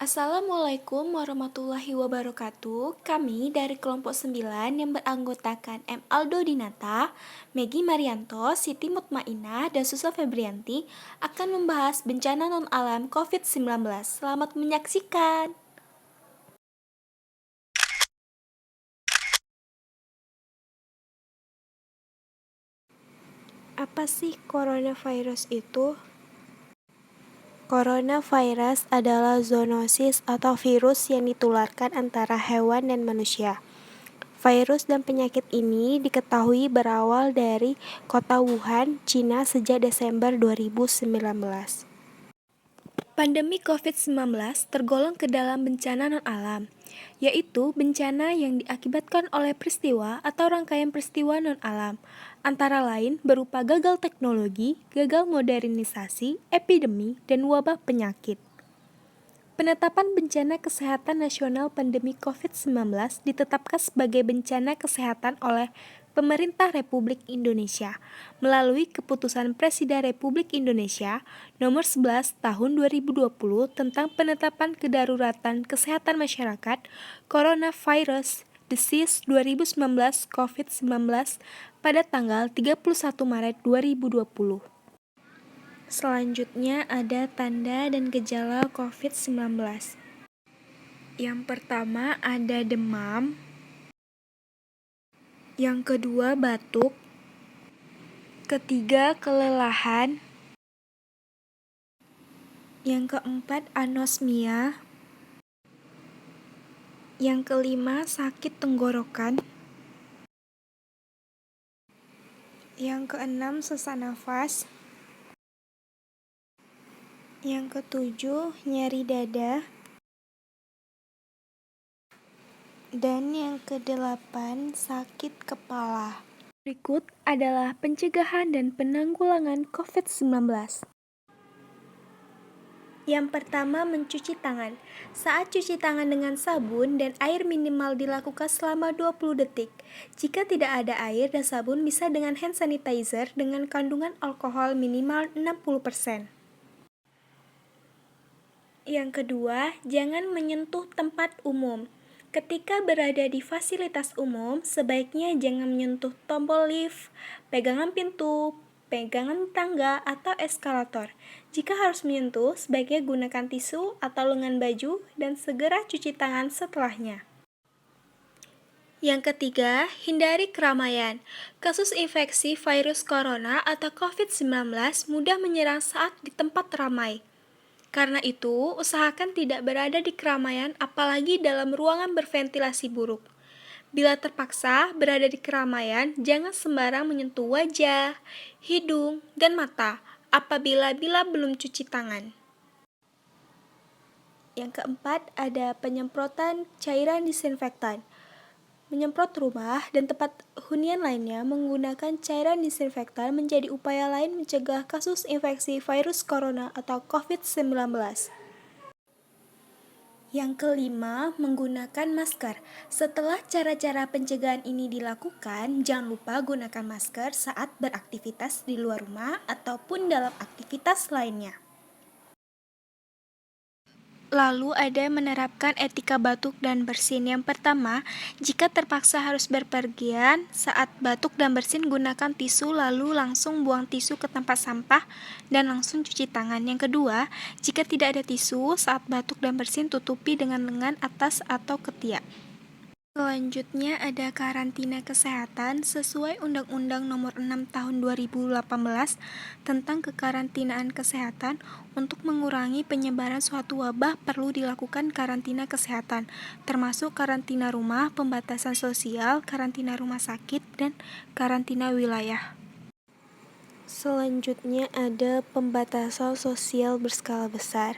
Assalamualaikum warahmatullahi wabarakatuh. Kami dari kelompok 9 yang beranggotakan M. Aldo Dinata, Megi Marianto, Siti Mutmainah, dan Susa Febrianti akan membahas bencana non-alam COVID-19. Selamat menyaksikan. Apa sih coronavirus itu? Coronavirus adalah zoonosis atau virus yang ditularkan antara hewan dan manusia. Virus dan penyakit ini diketahui berawal dari kota Wuhan, Cina sejak Desember 2019. Pandemi COVID-19 tergolong ke dalam bencana non-alam, yaitu bencana yang diakibatkan oleh peristiwa atau rangkaian peristiwa non-alam, antara lain berupa gagal teknologi, gagal modernisasi, epidemi, dan wabah penyakit. Penetapan Bencana Kesehatan Nasional Pandemi COVID-19 ditetapkan sebagai bencana kesehatan oleh Pemerintah Republik Indonesia melalui Keputusan Presiden Republik Indonesia Nomor 11 Tahun 2020 tentang penetapan kedaruratan kesehatan masyarakat Coronavirus Disease 2019 COVID-19 pada tanggal 31 Maret 2020. Selanjutnya ada tanda dan gejala COVID-19. Yang pertama ada demam, yang kedua batuk, ketiga kelelahan, yang keempat anosmia, yang kelima sakit tenggorokan, yang keenam sesak nafas, yang ketujuh nyeri dada, dan yang kedelapan sakit kepala. Berikut adalah pencegahan dan penanggulangan COVID-19. Yang pertama, mencuci tangan. Saat cuci tangan dengan sabun dan air minimal dilakukan selama 20 detik. Jika tidak ada air dan sabun, bisa dengan hand sanitizer dengan kandungan alkohol minimal 60%. Yang kedua, jangan menyentuh tempat umum. Ketika berada di fasilitas umum, sebaiknya jangan menyentuh tombol lift, pegangan pintu, pegangan tangga, atau eskalator. Jika harus menyentuh, sebaiknya gunakan tisu atau lengan baju dan segera cuci tangan setelahnya. Yang ketiga, hindari keramaian. Kasus infeksi virus corona atau COVID-19 mudah menyerang saat di tempat ramai. Karena itu, usahakan tidak berada di keramaian apalagi dalam ruangan berventilasi buruk. Bila terpaksa berada di keramaian, jangan sembarang menyentuh wajah, hidung, dan mata apabila belum cuci tangan. Yang keempat, ada penyemprotan cairan disinfektan. Menyemprot rumah dan tempat hunian lainnya menggunakan cairan disinfektan menjadi upaya lain mencegah kasus infeksi virus corona atau COVID-19. Yang kelima, menggunakan masker. Setelah cara-cara pencegahan ini dilakukan, jangan lupa gunakan masker saat beraktivitas di luar rumah ataupun dalam aktivitas lainnya. Lalu ada menerapkan etika batuk dan bersin. Yang pertama, jika terpaksa harus berpergian, saat batuk dan bersin gunakan tisu lalu langsung buang tisu ke tempat sampah dan langsung cuci tangan. Yang kedua, jika tidak ada tisu, saat batuk dan bersin tutupi dengan lengan atas atau ketiak. Selanjutnya ada karantina kesehatan sesuai Undang-Undang Nomor 6 Tahun 2018 tentang kekarantinaan kesehatan. Untuk mengurangi penyebaran suatu wabah perlu dilakukan karantina kesehatan, termasuk karantina rumah, pembatasan sosial, karantina rumah sakit, dan karantina wilayah. Selanjutnya ada pembatasan sosial berskala besar.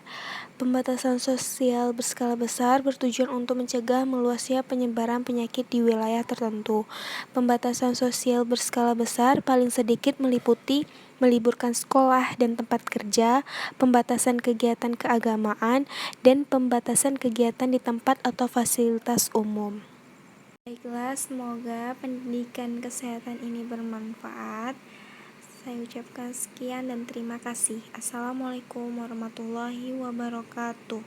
Pembatasan sosial berskala besar bertujuan untuk mencegah meluasnya penyebaran penyakit di wilayah tertentu. Pembatasan sosial berskala besar paling sedikit meliputi meliburkan sekolah dan tempat kerja, pembatasan kegiatan keagamaan, dan pembatasan kegiatan di tempat atau fasilitas umum. Baiklah, semoga pendidikan kesehatan ini bermanfaat. Saya ucapkan sekian dan terima kasih. Assalamualaikum warahmatullahi wabarakatuh.